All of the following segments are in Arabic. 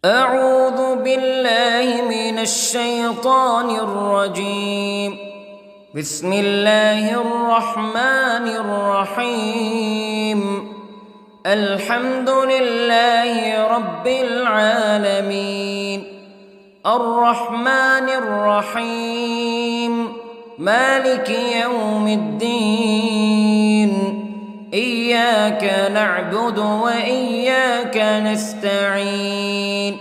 أعوذ بالله من الشيطان الرجيم. بسم الله الرحمن الرحيم. الحمد لله رب العالمين، الرحمن الرحيم، مالك يوم الدين. إياك نعبد وإياك نستعين.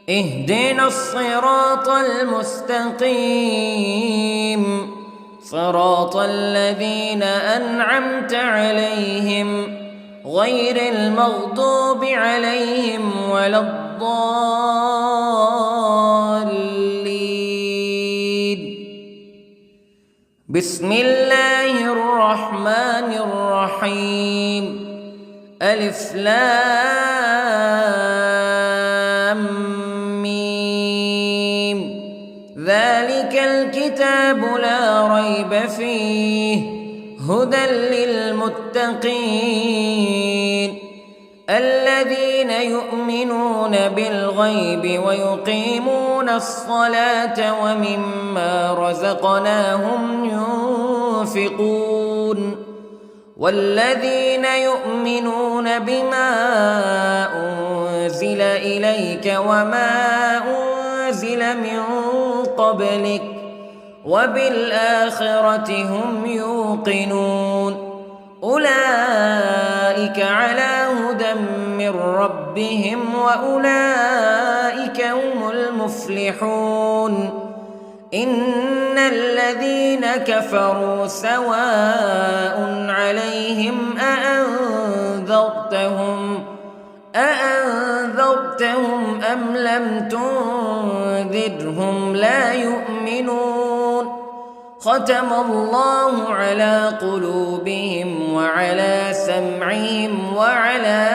اهدنا الصراط المستقيم، صراط الذين أنعمت عليهم غير المغضوب عليهم ولا الضالين. بسم الله الرحمن الرحيم. ألف لام ميم. ذلك الكتاب لا ريب فيه هدى للمتقين الذين يؤمنون بالغيب ويقيمون الصلاة ومما رزقناهم ينفقون والذين يؤمنون بما أنزل إليك وما أنزل من قبلك وبالآخرة هم يوقنون. أولئك على هدى من ربهم وأولئك هم المفلحون. إن الذين كفروا سواء عليهم أأنذرتهم أم لم تنذرهم لا يؤمنون. ختم الله على قلوبهم وعلى سمعهم وعلى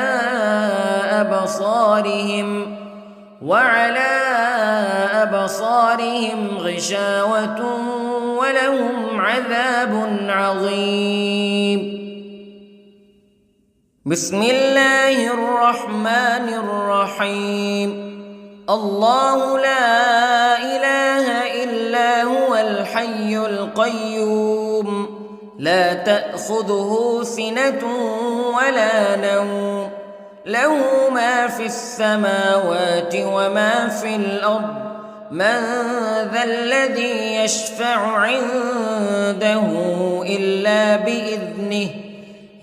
أبصارهم غشاوة ولهم عذاب عظيم. بسم الله الرحمن الرحيم. الله لا إله إلا هو الحي القيوم لا تأخذه سنة ولا نوم له ما في السماوات وما في الأرض. من ذا الذي يشفع عنده إلا بإذنه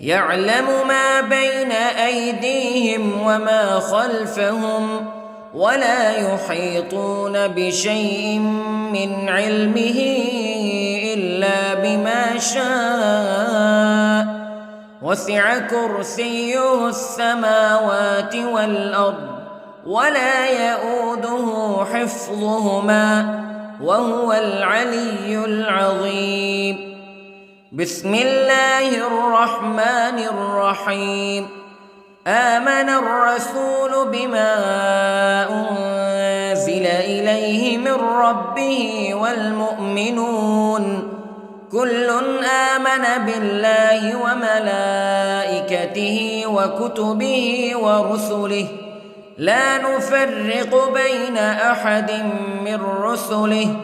يعلم ما بين أيديهم وما خلفهم ولا يحيطون بشيء من علمه إلا بما شاء. وسع كرسيه السماوات والأرض ولا يؤوده حفظهما وهو العلي العظيم. بسم الله الرحمن الرحيم. آمن الرسول بما أنزل إليه من ربه والمؤمنون كل آمن بالله وملائكته وكتبه ورسله لا نفرق بين أحد من رسله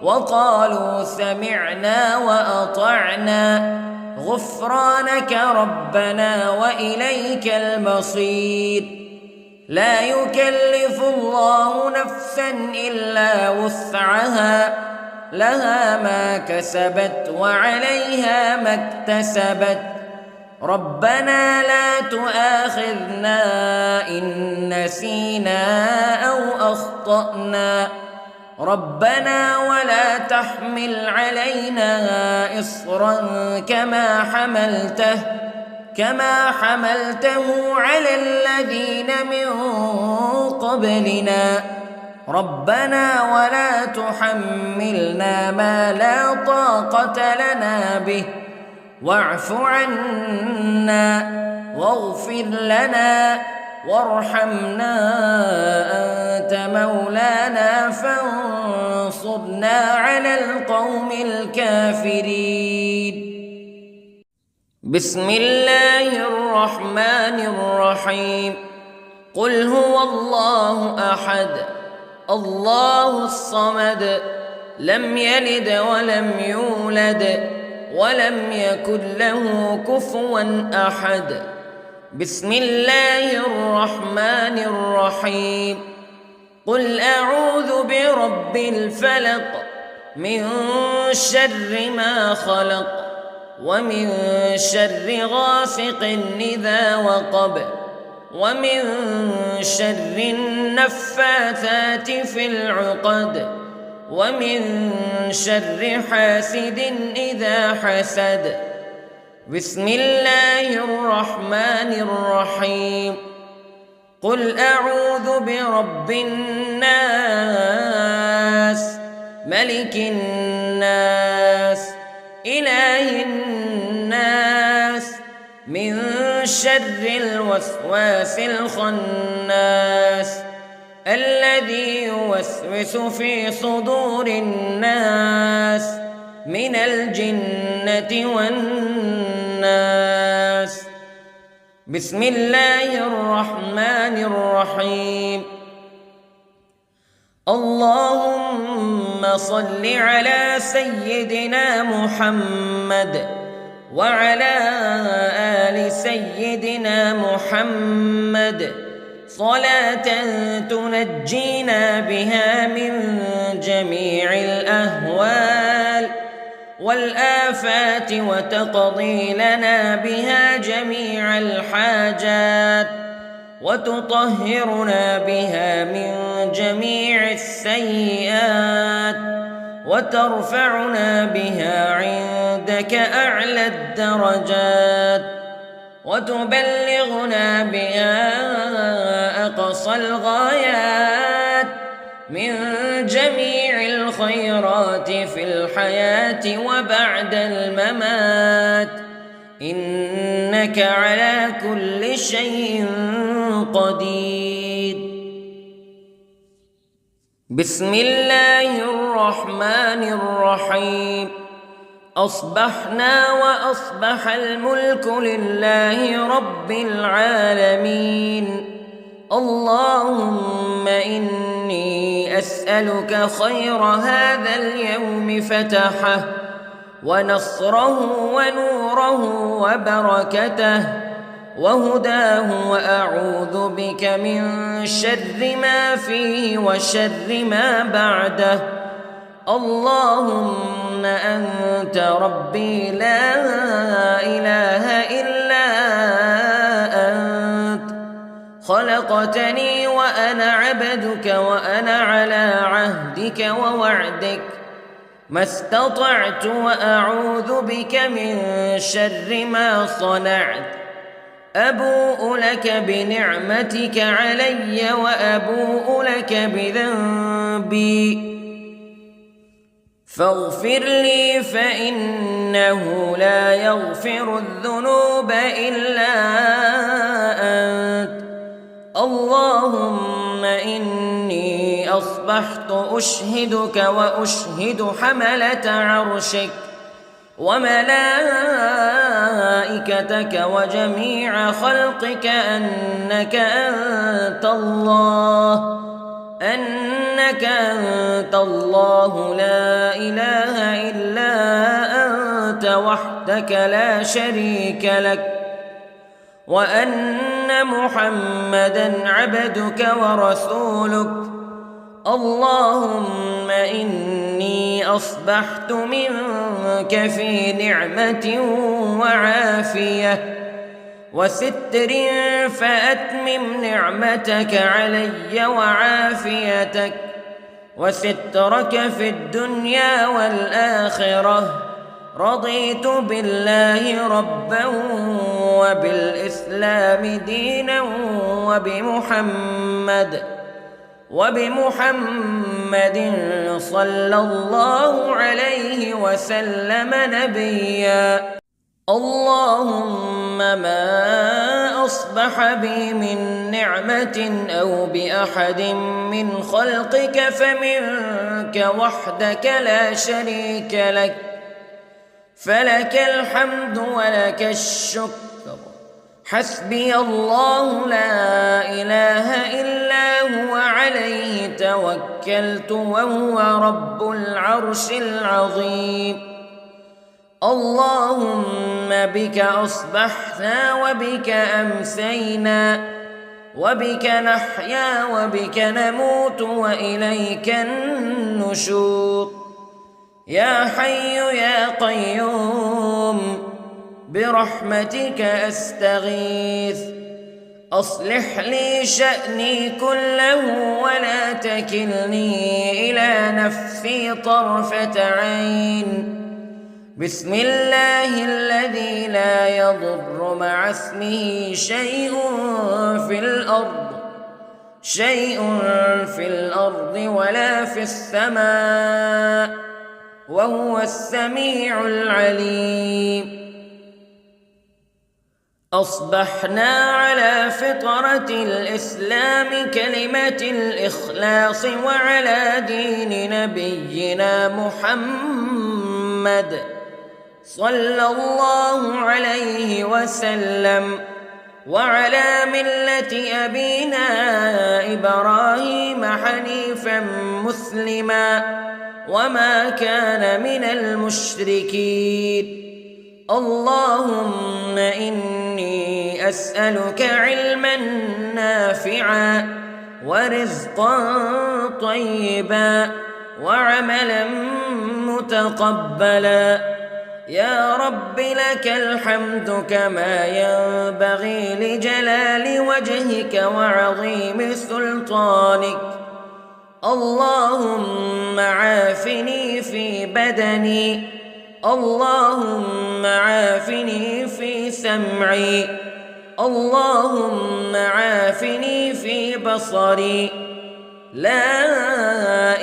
وقالوا سمعنا وأطعنا غفرانك ربنا وإليك المصير. لا يكلف الله نفسا إلا وسعها لها ما كسبت وعليها ما اكتسبت. ربنا لا تؤاخذنا إن نسينا أو أخطأنا ربنا ولا تحمل علينا إصرا كما حملته على الذين من قبلنا ربنا ولا تحملنا ما لا طاقة لنا به واعف عنا واغفر لنا وارحمنا أنت مولانا فانصرنا على القوم الكافرين. بسم الله الرحمن الرحيم. قل هو الله أحد الله الصمد لم يلد ولم يولد ولم يكن له كفوا أحد. بسم الله الرحمن الرحيم. قل أعوذ برب الفلق من شر ما خلق ومن شر غاسق إذا وقب ومن شر النفاثات في العقد ومن شر حاسد إذا حسد. بسم الله الرحمن الرحيم. قل أعوذ برب الناس ملك الناس إله الناس من شر الوسواس الخناس الذي يوسوس في صدور الناس من الجنة والناس. بسم الله الرحمن الرحيم. اللهم صل على سيدنا محمد وعلى آل سيدنا محمد صلاة تنجينا بها من جميع الأهوال والآفات وتقضي لنا بها جميع الحاجات وتطهرنا بها من جميع السيئات وترفعنا بها عندك أعلى الدرجات وتبلغنا بها أقصى الغايات من جميع الخيرات في الحياة وبعد الممات إنك على كل شيء قدير. بسم الله الرحمن الرحيم. أصبحنا وأصبح الملك لله رب العالمين. اللهم إني أسألك خير هذا اليوم فتحه ونصره ونوره وبركته وهداه وأعوذ بك من شر ما فيه وشر ما بعده. اللهم أنت ربي لا إله إلا أنت خلقتني وأنا عبدك وأنا على عهدك ووعدك ما استطعت وأعوذ بك من شر ما صنعت. أبوء لك بنعمتك علي وأبوء لك بذنبي فاغفر لي فإنه لا يغفر الذنوب إلا أنت. اللهم إني أصبحت أشهدك وأشهد حملة عرشك وملائكتك وجميع خلقك أنك أنت الله لا إله إلا أنت وحدك لا شريك لك وأن محمدًا عبدك ورسولك. اللهم إني أصبحت منك في نعمة وعافية وستر فأتمم نعمتك علي وعافيتك وسترك في الدنيا والآخرة. رضيت بالله ربا وبالإسلام دينا وبمحمد صلى الله عليه وسلم نبيا. اللهم ما أصبح بي من نعمة أو بأحد من خلقك فمنك وحدك لا شريك لك فلك الحمد ولك الشكر حسبي الله لا إله إلا هو عليه توكلت وهو رب العرش العظيم. اللهم بك أصبحنا وبك أمسينا وبك نحيا وبك نموت وإليك النشور. يا حي يا قيوم برحمتك أستغيث، أصلح لي شأني كله ولا تكلني إلى نفسي طرفة عين. بسم الله الذي لا يضر مع اسمه شيء في الأرض ولا في السماء وهو السميع العليم. أصبحنا على فطرة الإسلام كلمة الإخلاص وعلى دين نبينا محمد صلى الله عليه وسلم وعلى ملة أبينا إبراهيم حنيفا مسلما وما كان من المشركين. اللهم إني أسألك علما نافعا ورزقا طيبا وعملا متقبلا. يا رب لك الحمد كما ينبغي لجلال وجهك وعظيم سلطانك. اللهم عافني في بدني، اللهم عافني في سمعي، اللهم عافني في بصري. لا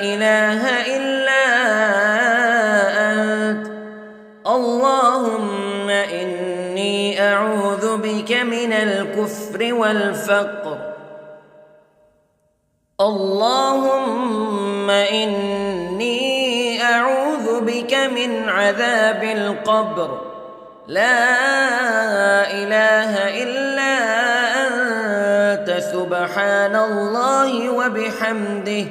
إله إلا أنت. اللهم إني أعوذ بك من الكفر والفقر. اللهم إني أعوذ بك من عذاب القبر. لا إله إلا أنت سبحان الله وبحمده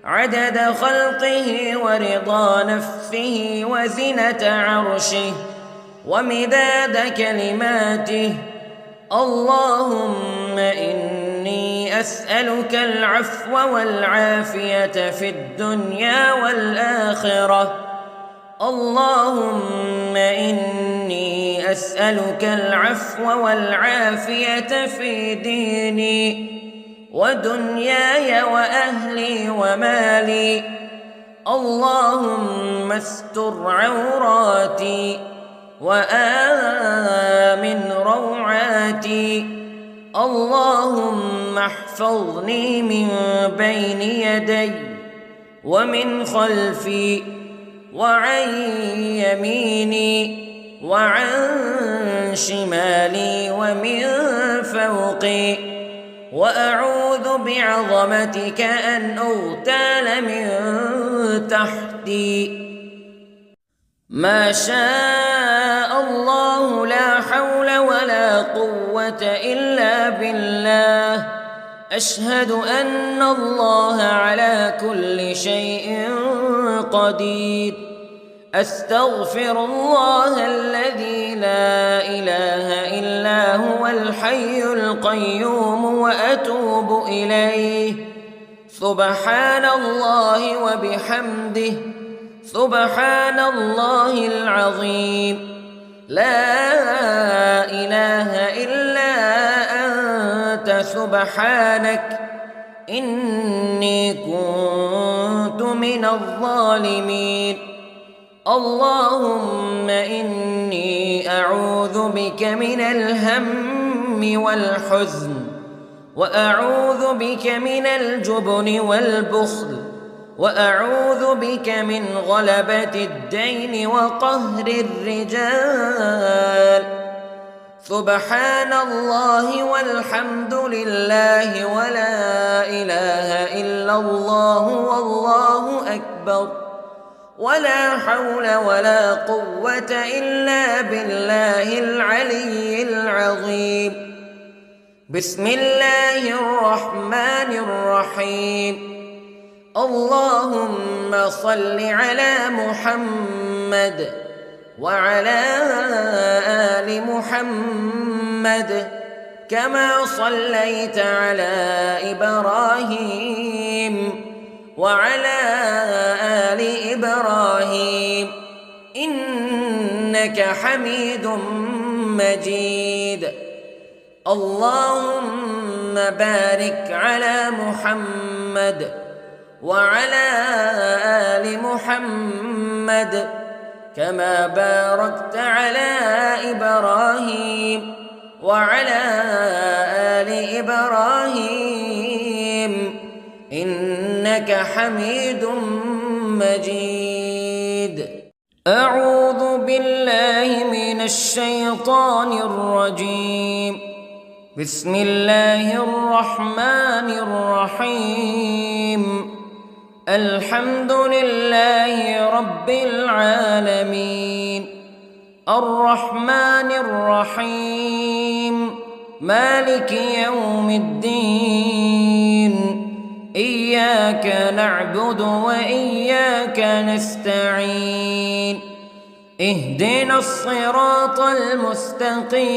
عدد خلقه ورضا نفسه وزنة عرشه ومداد كلماته. اللهم إني أسألك العفو والعافية في الدنيا والآخرة. اللهم إني أسألك العفو والعافية في ديني ودنياي وأهلي ومالي. اللهم استر عوراتي وآمن روعاتي. اللهم احفظني من بين يدي ومن خلفي وعن يميني وعن شمالي ومن فوقي، وأعوذ بعظمتك أن أغتال من تحتي. ما شاء الله لا حول ولا قوة إلا بالله. أشهد أن الله على كل شيء قدير. أستغفر الله الذي لا إله إلا هو الحي القيوم وأتوب إليه. سبحان الله وبحمده سبحان الله العظيم. لا إله إلا أنت سبحانك إني كنت من الظالمين. اللهم إني أعوذ بك من الهم والحزن، وأعوذ بك من الجبن والبخل، وأعوذ بك من غلبة الدين وقهر الرجال. سبحان الله والحمد لله ولا إله إلا الله والله أكبر. ولا حول ولا قوة إلا بالله العلي العظيم. بسم الله الرحمن الرحيم. اللهم صل على محمد وعلى آل محمد كما صليت على إبراهيم وعلى آل إبراهيم إنك حميد مجيد. اللهم بارك على محمد وعلى آل محمد كما باركت على إبراهيم وعلى آل إبراهيم إنك حميد مجيد. أعوذ بالله من الشيطان الرجيم. بسم الله الرحمن الرحيم. الحمد لله رب العالمين الرحمن الرحيم مالك يوم الدين إياك نعبد وإياك نستعين اهدنا الصراط المستقيم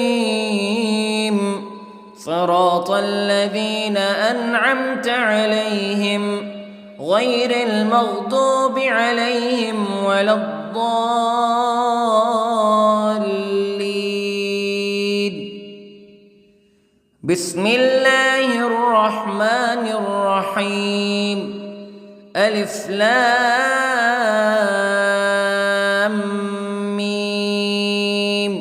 صراط الذين أنعمت عليهم غير المغضوب عليهم ولا الضالين. بسم الله الرحمن الرحيم. ألف لام ميم.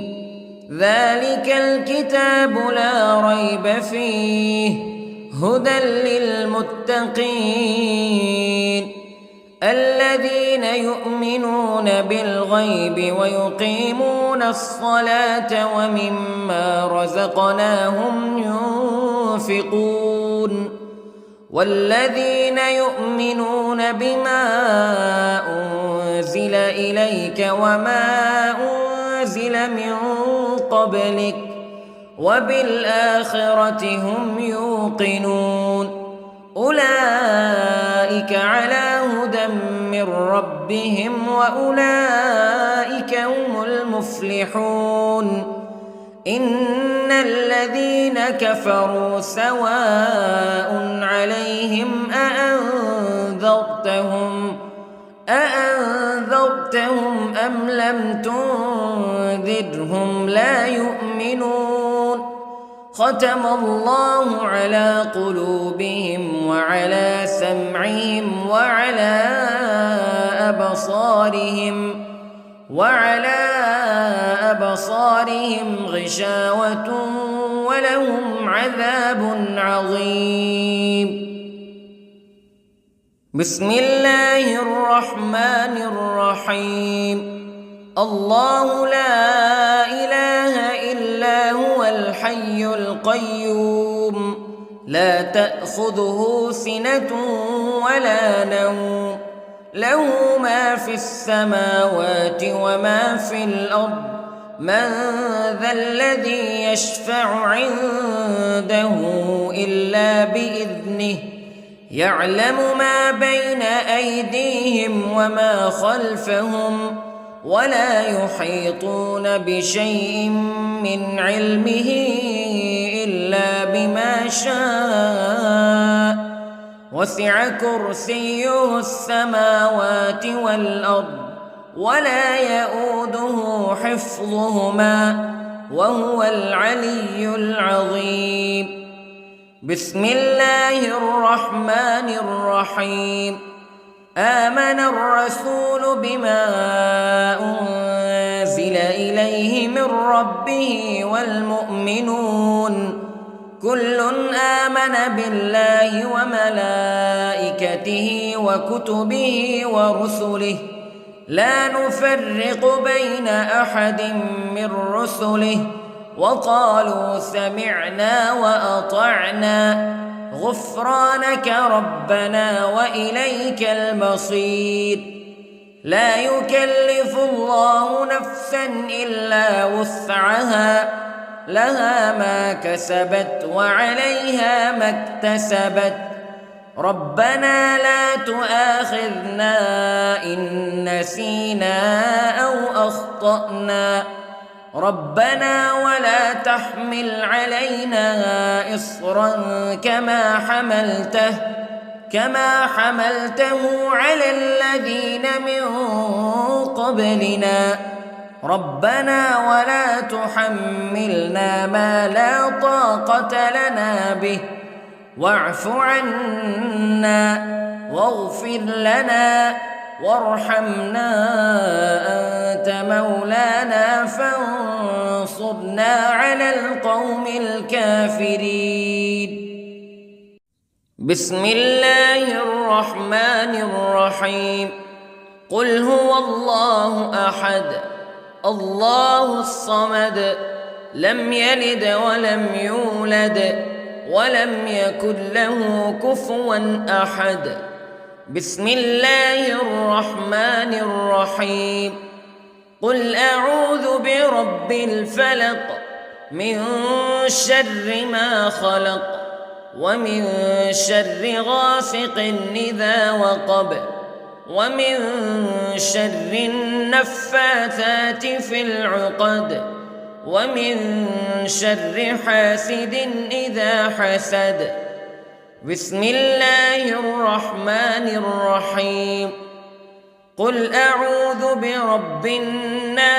ذلك الكتاب لا ريب فيه هدى للمتقين الذين يؤمنون بالغيب ويقيمون الصلاة ومما رزقناهم ينفقون والذين يؤمنون بما أنزل إليك وما أنزل من قبلك وبالآخرة هم يوقنون أولئك على هدى من ربهم وأولئك هم المفلحون. إن الذين كفروا سواء عليهم أأنذرتهم أم لم تنذرهم لا يؤمنون. ختم الله على قلوبهم وعلى سمعهم وعلى أبصارهم غشاوة ولهم عذاب عظيم. بسم الله الرحمن الرحيم. الله لا إله إلا هو الحي القيوم لا تأخذه سنة ولا نوم له ما في السماوات وما في الأرض من ذا الذي يشفع عنده إلا بإذنه يعلم ما بين أيديهم وما خلفهم ولا يحيطون بشيء من علمه إلا بما شاء وسع كرسيه السماوات والأرض ولا يؤوده حفظهما وهو العلي العظيم. بسم الله الرحمن الرحيم. آمن الرسول بما أنزل إليه من ربه والمؤمنون كل آمن بالله وملائكته وكتبه ورسله لا نفرق بين أحد من رسله وقالوا سمعنا وأطعنا غفرانك ربنا وإليك المصير. لا يكلف الله نفسا إلا وسعها لها ما كسبت وعليها ما اكتسبت ربنا لا تؤاخذنا إن نسينا أو أخطأنا ربنا ولا تحمل علينا إصرا كما حملته على الذين من قبلنا ربنا ولا تحملنا ما لا طاقة لنا به واعف عنا واغفر لنا وارحمنا أنت مولانا فانصرنا على القوم الكافرين. بسم الله الرحمن الرحيم. قل هو الله أحد الله الصمد لم يلد ولم يولد ولم يكن له كفوا أحد. بسم الله الرحمن الرحيم. قل أعوذ برب الفلق من شر ما خلق ومن شر غاسق إذا وقب ومن شر النفاثات في العقد ومن شر حاسد إذا حسد. بسم الله الرحمن الرحيم. قل أعوذ برب الناس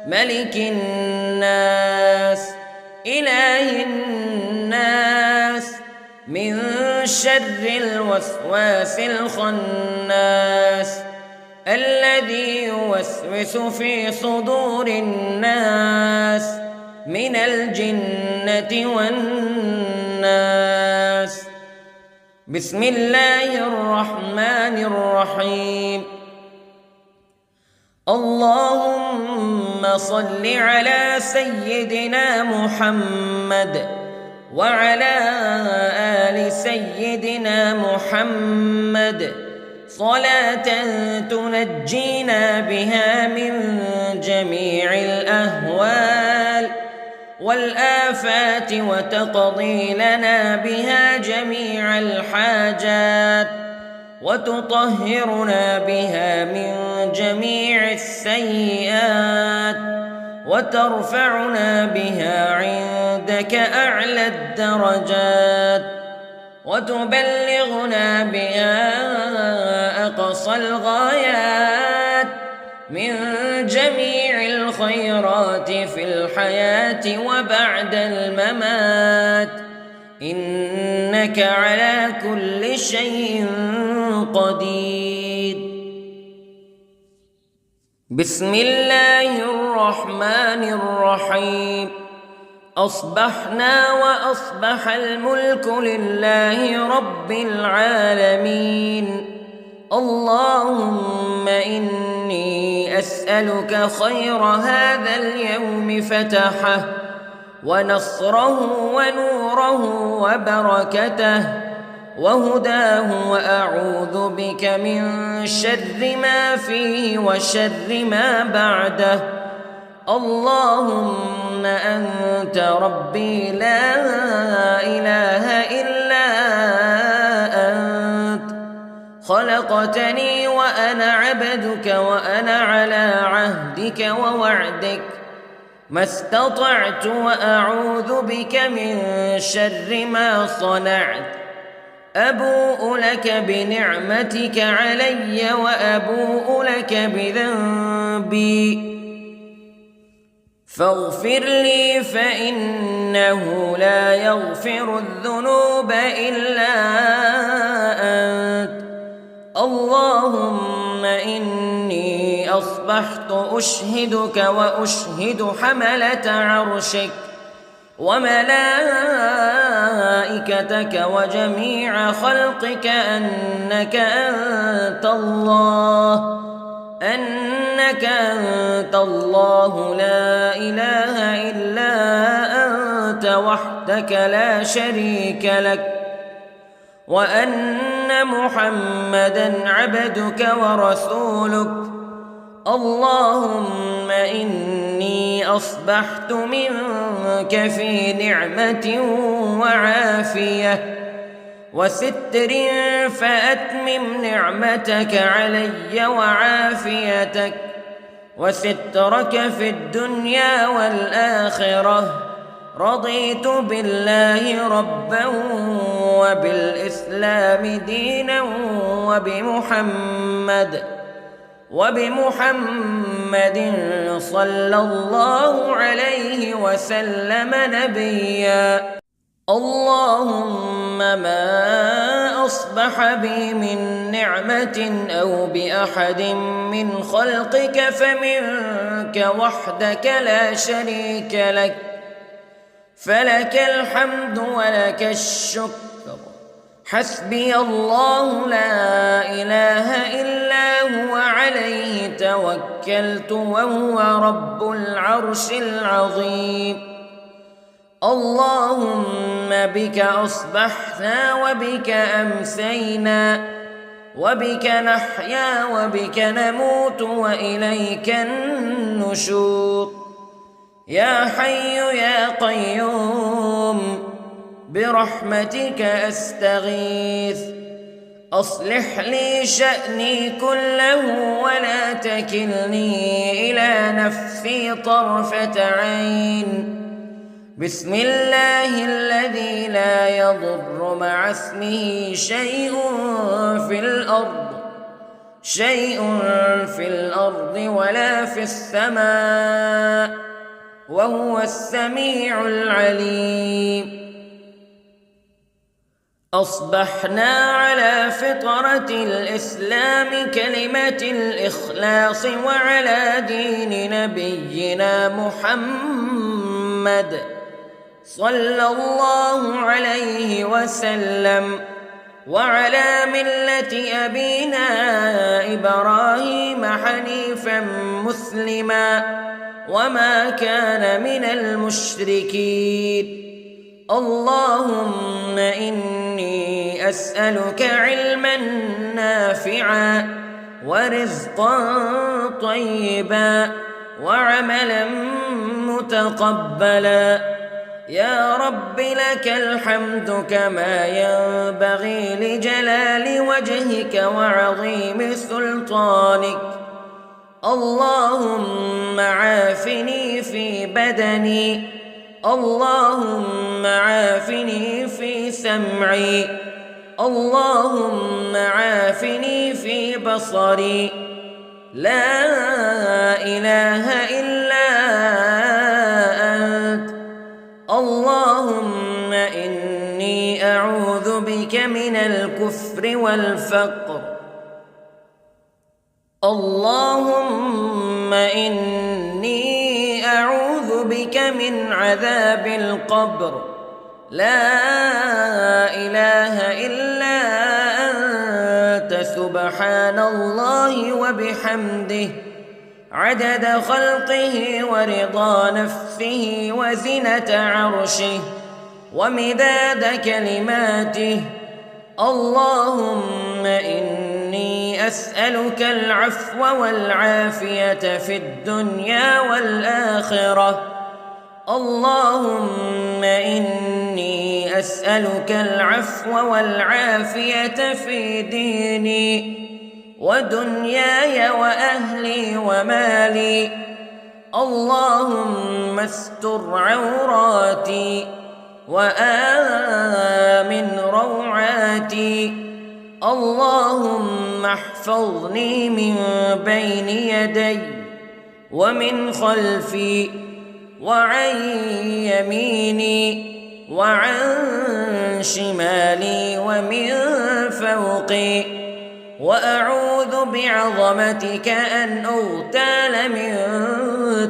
ملك الناس إله الناس من شر الوسواس الخناس الذي يوسوس في صدور الناس من الجنة والناس. بسم الله الرحمن الرحيم. اللهم صل على سيدنا محمد وعلى آل سيدنا محمد صلاة تنجينا بها من جميع الأهوال والآفات وتقضي لنا بها جميع الحاجات وتطهرنا بها من جميع السيئات وترفعنا بها عندك أعلى الدرجات وتبلغنا بها أقصى الغايات من جميع الخيرات في الحياة وبعد الممات إنك على كل شيء قدير. بسم الله الرحمن الرحيم. أصبحنا وأصبح الملك لله رب العالمين. اللهم إني أسألك خير هذا اليوم فتحه ونصره ونوره وبركته وهداه وأعوذ بك من شر ما فيه وشر ما بعده. اللهم أنت ربي لا إله إلا أنت خلقتني وأنا عبدك وأنا على عهدك ووعدك ما استطعت وأعوذ بك من شر ما صنعت. أبوء لك بنعمتك علي وأبوء لك بذنبي فاغفر لي فإنه لا يغفر الذنوب إلا أنت. اللهم إني أصبحت أشهدك وأشهد حملة عرشك وملائكتك وجميع خلقك أنك أنت الله لا إله إلا أنت وحدك لا شريك لك وأن محمدًا عبدك ورسولك. اللهم إني أصبحت منك في نعمة وعافية وستر، فأتمم نعمتك علي وعافيتك وسترك في الدنيا والآخرة. رضيت بالله ربًا وبالإسلام دينًا وبمحمد صلى الله عليه وسلم نبيًا. اللهم ما أصبح بي من نعمة أو بأحد من خلقك فمنك وحدك لا شريك لك، فلك الحمد ولك الشكر. حسبي الله لا إله إلا هو، عليه توكلت وهو رب العرش العظيم. اللهم بك أصبحنا وبك أمسينا وبك نحيا وبك نموت وإليك النشور. يا حي يا قيوم برحمتك أستغيث، أصلح لي شأني كله ولا تكلني إلى نفسي طرفة عين. بسم الله الذي لا يضر مع اسمه شيء في الأرض ولا في السماء، وهو السميع العليم. أصبحنا على فطرة الإسلام كلمة الإخلاص وعلى دين نبينا محمد صلى الله عليه وسلم، وعلى ملة أبينا إبراهيم حنيفا مسلما وما كان من المشركين. اللهم إني أسألك علما نافعا ورزقا طيبا وعملا متقبلا. يا رب لك الحمد كما ينبغي لجلال وجهك وعظيم سلطانك. اللهم عافني في بدني، اللهم عافني في سمعي، اللهم عافني في بصري. لا إله إلا أنت. اللهم إني أعوذ بك من الكفر والفقر. اللهم إني أعوذ بك من عذاب القبر. لا إله إلا أنت، سبحان الله وبحمده، عدد خلقه ورضا نفسه وزنة عرشه ومداد كلماته. اللهم إني أسألك العفو والعافية في الدنيا والآخرة. اللهم إني أسألك العفو والعافية في ديني ودنياي وأهلي ومالي. اللهم استر عوراتي وآمن روعاتي. اللهم احفظني من بين يدي ومن خلفي وعن يميني وعن شمالي ومن فوقي، وأعوذ بعظمتك أن أغتال من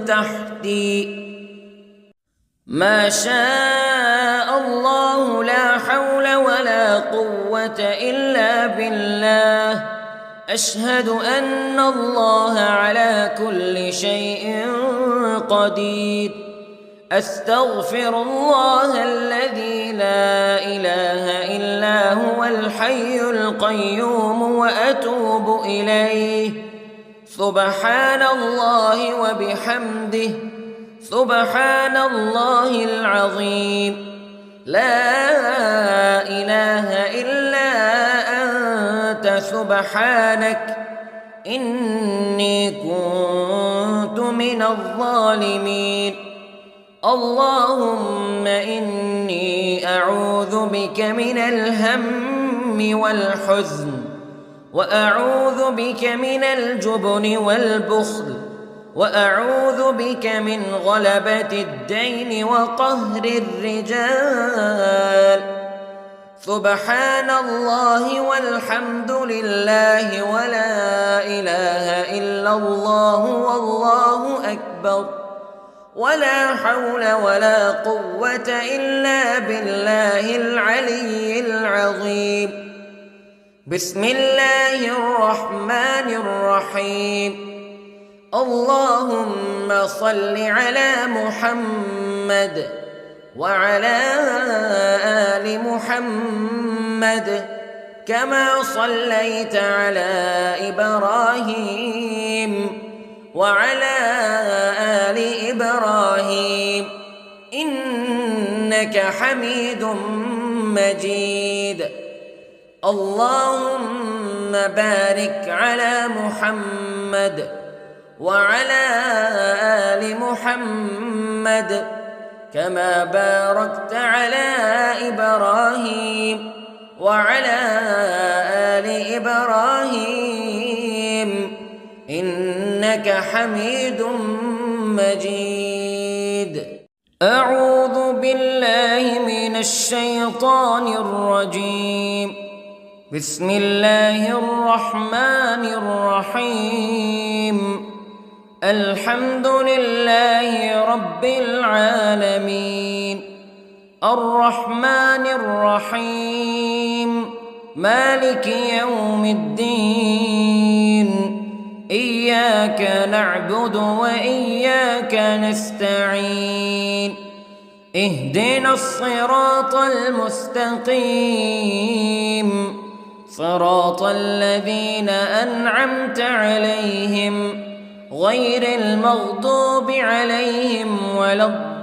تحتي. ما شاء الله لا حول ولا قوة إلا بالله. أشهد أن الله على كل شيء قدير. أستغفر الله الذي لا إله إلا هو الحي القيوم وأتوب إليه. سبحان الله وبحمده، سبحان الله العظيم. لا إله إلا أنت سبحانك إني كنت من الظالمين. اللهم إني أعوذ بك من الهم والحزن، وأعوذ بك من الجبن والبخل، وأعوذ بك من غلبة الدين وقهر الرجال. سبحان الله والحمد لله ولا إله إلا الله والله أكبر، ولا حول ولا قوة إلا بالله العلي العظيم. بسم الله الرحمن الرحيم. اللهم صل على محمد وعلى آل محمد كما صليت على إبراهيم وعلى آل إبراهيم إنك حميد مجيد. اللهم بارك على محمد وعلى آل محمد كما باركت على إبراهيم وعلى آل إبراهيم إنك حميد مجيد. أعوذ بالله من الشيطان الرجيم. بسم الله الرحمن الرحيم. الحمد لله رب العالمين، الرحمن الرحيم، مالك يوم الدين. إياك نعبد وإياك نستعين. اهدنا الصراط المستقيم، صراط الذين أنعمت عليهم غير المغضوب عليهم ولا الضالين.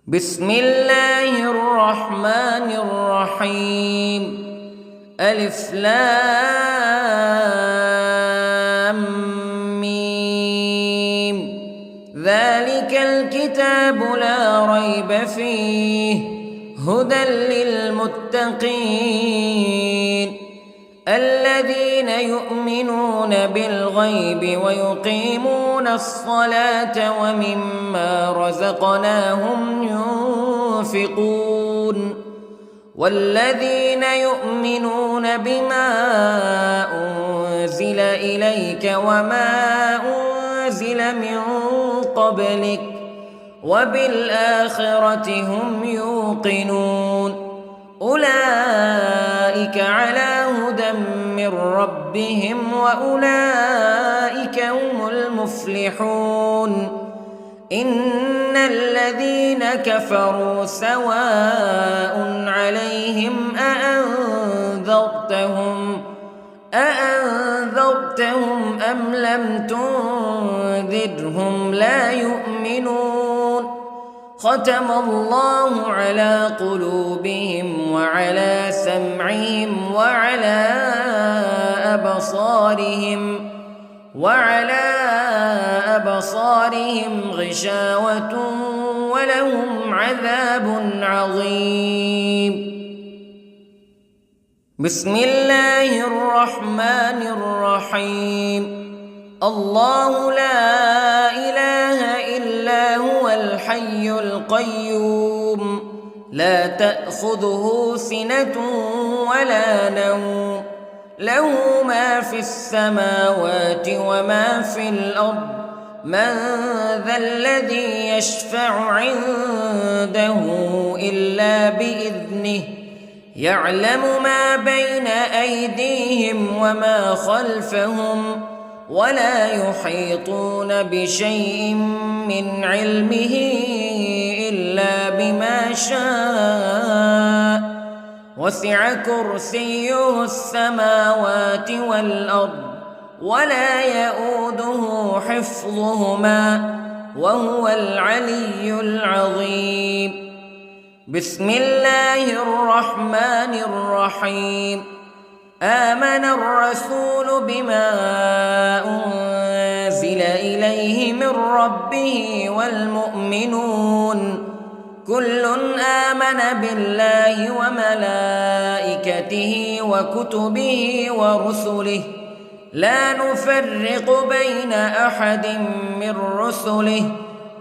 بسم الله الرحمن الرحيم. ألف لام ميم. ذلك الكتاب لا ريب فيه هدى للمتقين الذين يؤمنون بالغيب ويقيمون الصلاة ومما رزقناهم ينفقون والذين يؤمنون بما أنزل إليك وما أنزل من قبلك وبالآخرة هم يوقنون أولئك على هدى من ربهم وأولئك هم المفلحون. إن الذين كفروا سواء عليهم أأنذرتهم أم لم تنذرهم لا يؤمنون. ختم الله على قلوبهم وعلى سمعهم وعلى أبصارهم غشاوة ولهم عذاب عظيم. بسم الله الرحمن الرحيم. الله لا إله إلا هو الحي القيوم لا تأخذه سنة ولا نوم له ما في السماوات وما في الأرض من ذا الذي يشفع عنده إلا بإذنه يعلم ما بين أيديهم وما خلفهم ولا يحيطون بشيء من علمه إلا بما شاء وسع كرسيه السماوات والأرض ولا يئوده حفظهما وهو العلي العظيم. بسم الله الرحمن الرحيم. آمن الرسول بما أنزل إليه من ربه والمؤمنون كل آمن بالله وملائكته وكتبه ورسله لا نفرق بين أحد من رسله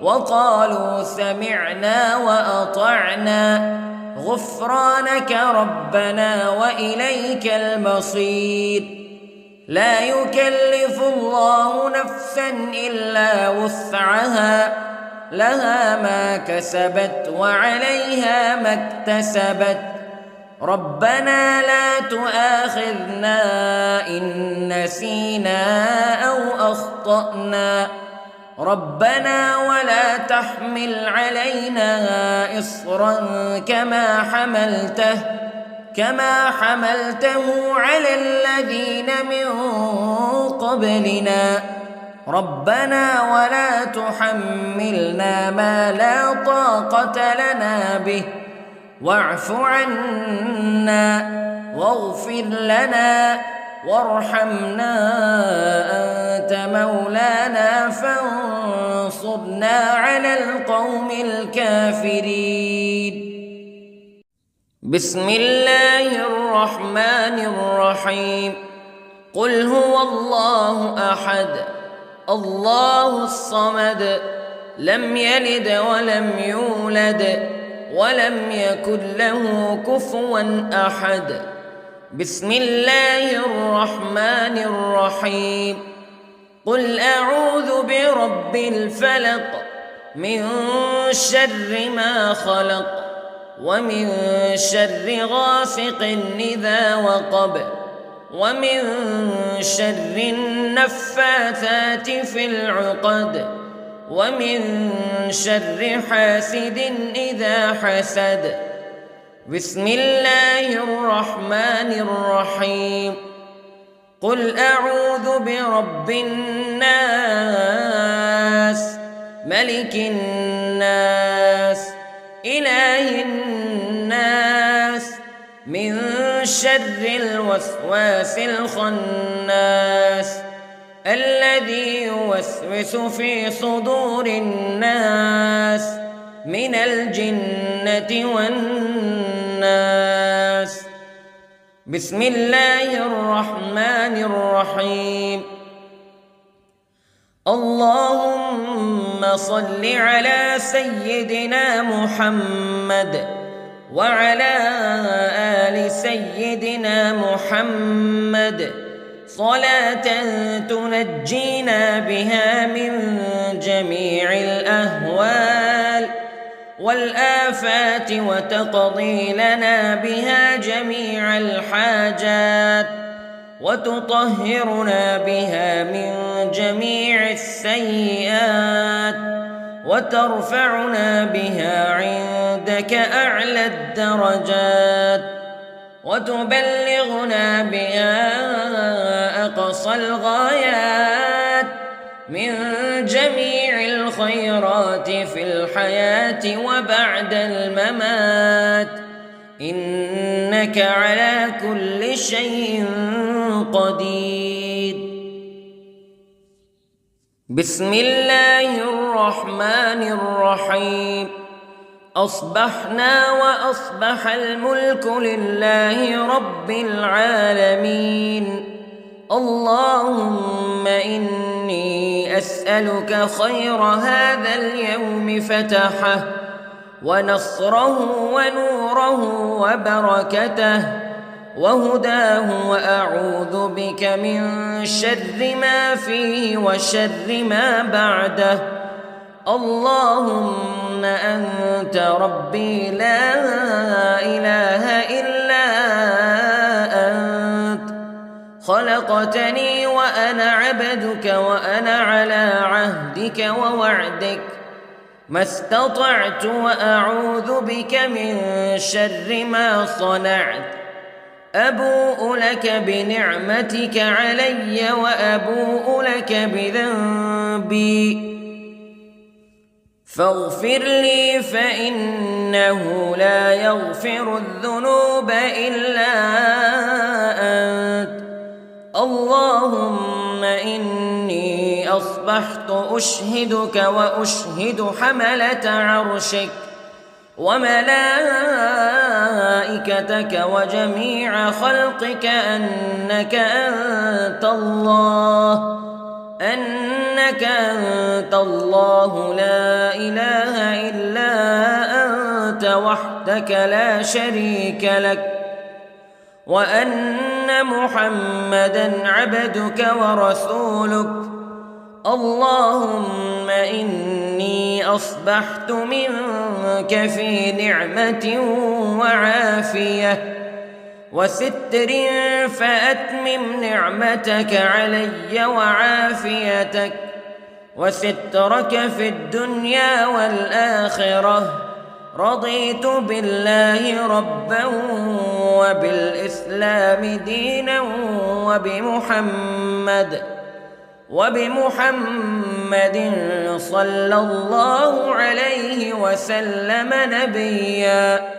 وقالوا سمعنا وأطعنا غفرانك ربنا وإليك المصير. لا يكلف الله نفسا إلا وسعها لها ما كسبت وعليها ما اكتسبت ربنا لا تؤاخذنا إن نسينا أو أخطأنا ربنا ولا تحمل علينا إصرا كما حملته على الذين من قبلنا ربنا ولا تحملنا ما لا طاقة لنا به واعف عنا واغفر لنا وارحمنا أنت مولانا فانصرنا على القوم الكافرين. بسم الله الرحمن الرحيم. قل هو الله أحد الله الصمد لم يلد ولم يولد ولم يكن له كفوا أحد. بسم الله الرحمن الرحيم. قل أعوذ برب الفلق من شر ما خلق ومن شر غاسق إذا وقب ومن شر النفاثات في العقد ومن شر حاسد إذا حسد. بسم الله الرحمن الرحيم. قل أعوذ برب الناس ملك الناس إله الناس من شر الوسواس الخناس الذي يوسوس في صدور الناس من الجنة والناس. بسم الله الرحمن الرحيم. اللهم صل على سيدنا محمد وعلى آل سيدنا محمد صلاة تنجينا بها من جميع الأهوال والآفات وتقضي لنا بها جميع الحاجات وتطهرنا بها من جميع السيئات وترفعنا بها عندك أعلى الدرجات وتبلغنا بها أقصى الغايات من جميع الخيرات في الحياة وبعد الممات إنك على كل شيء قدير. بسم الله الرحمن الرحيم. أصبحنا وأصبح الملك لله رب العالمين. اللهم إني أسألك خير هذا اليوم فتحه ونصره ونوره وبركته وهداه وأعوذ بك من شر ما فيه وشر ما بعده. اللهم أنت ربي لا إله إلا أنت خلقتني خلقتني وأنا عبدك وأنا على عهدك ووعدك ما استطعت وأعوذ بك من شر ما صنعت أبوء لك بنعمتك علي وأبوء لك بذنبي فاغفر لي فإنه لا يغفر الذنوب إلا أنت اللهم إني أصبحت أشهدك وأشهد حملة عرشك وملائكتك وجميع خلقك أنك أنت الله لا إله إلا أنت وحدك لا شريك لك وأن محمدًا عبدك ورسولك اللهم إني أصبحت منك في نعمة وعافية وستر فأتمم نعمتك علي وعافيتك وسترك في الدنيا والآخرة رضيت بالله ربا وبالإسلام دينا وبمحمد صلى الله عليه وسلم نبيا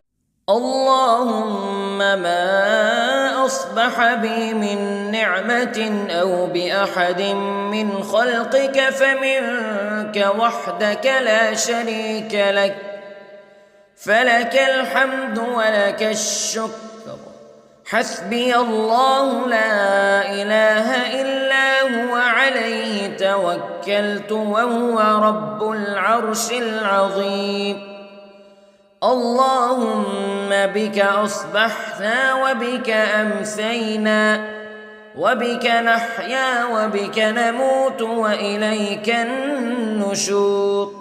اللهم ما أصبح بي من نعمة أو بأحد من خلقك فمنك وحدك لا شريك لك فلك الحمد ولك الشكر حسبي الله لا إله إلا هو عليه توكلت وهو رب العرش العظيم اللهم بك أصبحنا وبك أمسينا وبك نحيا وبك نموت وإليك النشور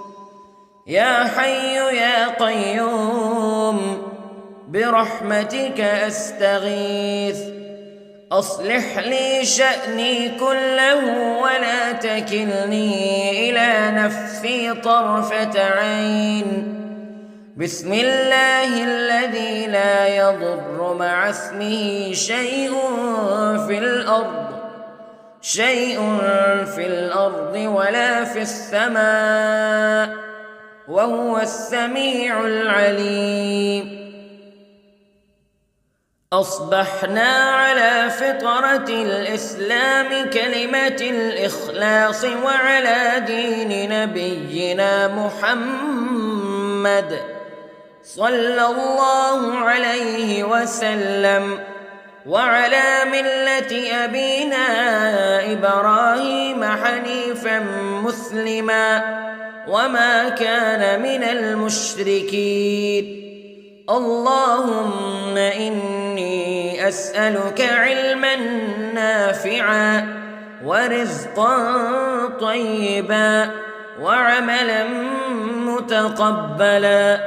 يا حي يا قيوم برحمتك أستغيث أصلح لي شأني كله ولا تكلني إلى نفسي طرفة عين بسم الله الذي لا يضر مع اسمه شيء في الأرض ولا في السماء وهو السميع العليم أصبحنا على فطرة الإسلام كلمة الإخلاص وعلى دين نبينا محمد صلى الله عليه وسلم وعلى ملة أبينا إبراهيم حنيفا مسلما وما كان من المشركين اللهم إني أسألك علما نافعا ورزقا طيبا وعملا متقبلا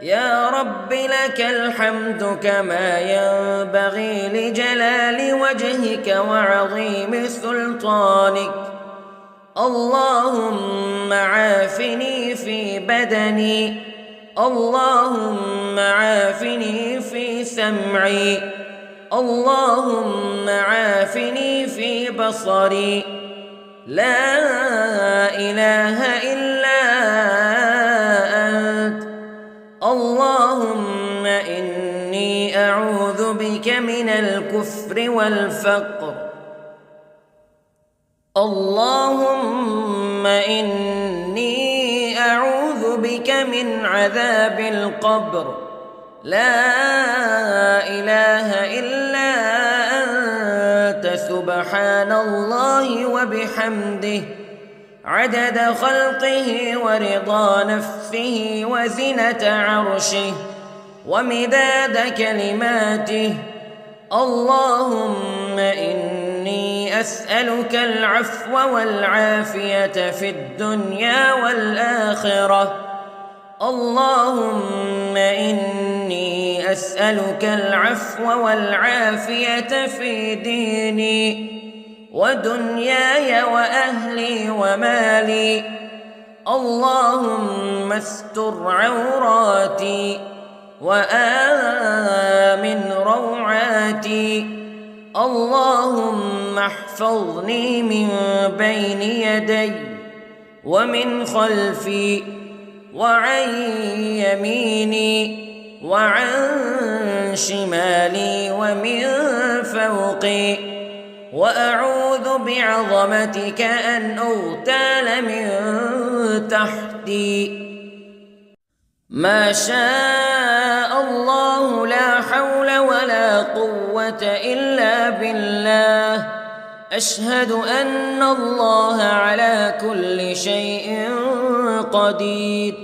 يا رب لك الحمد كما ينبغي لجلال وجهك وعظيم سلطانك اللهم عافني في بدني اللهم عافني في سمعي اللهم عافني في بصري لا إله إلا أنت اللهم إني أعوذ بك من الكفر والفقر اللهم إني أعوذ بك من عذاب القبر لا إله إلا أنت سبحان الله وبحمده عدد خلقه ورضا نفسه وزنة عرشه ومداد كلماته اللهم إني أسألك العفو والعافية في الدنيا والآخرة اللهم إني أسألك العفو والعافية في ديني ودنياي وأهلي ومالي. اللهم استر عوراتي وآمن روعاتي. اللهم احفظني من بين يدي ومن خلفي وعن يميني وعن شمالي ومن فوقي. وأعوذ بعظمتك أن أغتال من تحتي. ما شاء الله لا حول ولا قوة إلا بالله. أشهد أن الله على كل شيء قدير.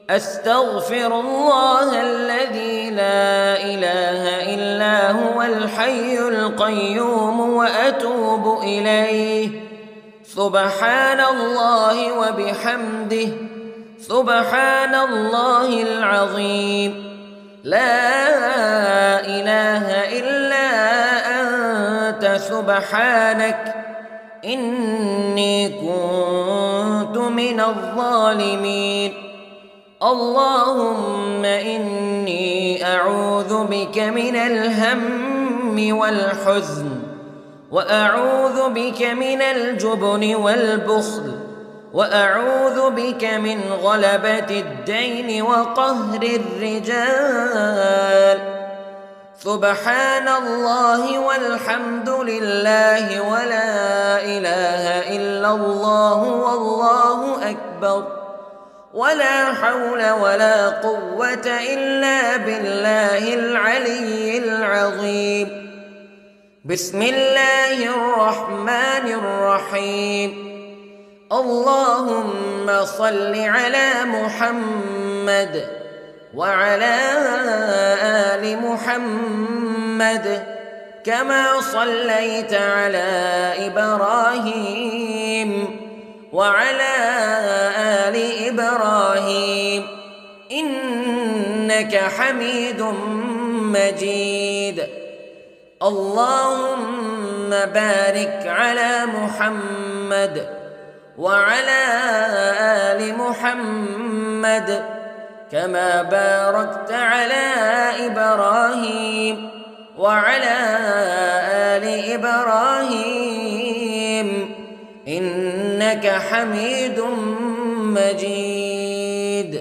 أستغفر الله الذي لا إله إلا هو الحي القيوم وأتوب إليه. سبحان الله وبحمده سبحان الله العظيم. لا إله إلا أنت سبحانك إني كنت من الظالمين. اللهم إني أعوذ بك من الهم والحزن وأعوذ بك من الجبن والبخل وأعوذ بك من غلبة الدين وقهر الرجال. سبحان الله والحمد لله ولا إله إلا الله والله أكبر ولا حول ولا قوة إلا بالله العلي العظيم. بسم الله الرحمن الرحيم. اللهم صل على محمد وعلى آل محمد كما صليت على إبراهيم وعلى آل إبراهيم إنك حميد مجيد. اللهم بارك على محمد وعلى آل محمد كما باركت على إبراهيم وعلى آل إبراهيم إنك حميد مجيد.